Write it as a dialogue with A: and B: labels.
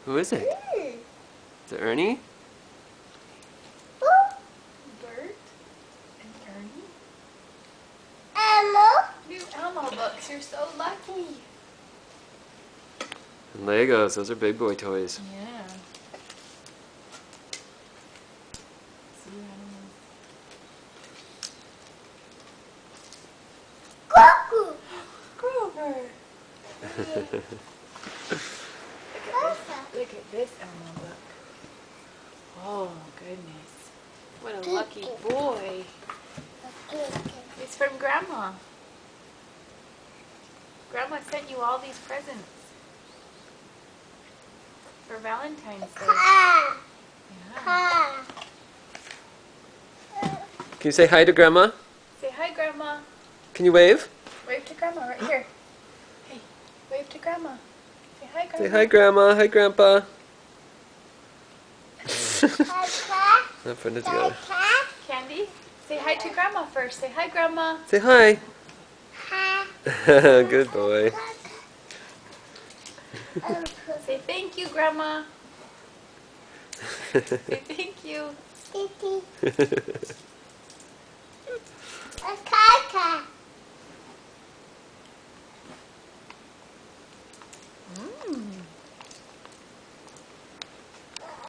A: Who is it? Is it Ernie?
B: Bert and Ernie?
C: Elmo.
B: New Elmo books. You're so lucky.
A: And Legos. Those are big boy toys.
B: Yeah. See
C: Cuckoo.
B: Grover. Look at this Elmo book. Oh goodness. What a lucky boy. It's from Grandma. Grandma sent you all these presents for Valentine's Day. Yeah.
A: Can you say hi to Grandma?
B: Say hi, Grandma.
A: Can you wave?
B: Wave to Grandma right here. Hey, wave to Grandma. Say hi, Grandma.
A: Say hi, Grandma. Hi, Grandpa. Now put it together.
B: Candy, say hi to Grandma first. Say hi, Grandma.
A: Say hi. Good boy.
B: Say thank you, Grandma. Say thank you.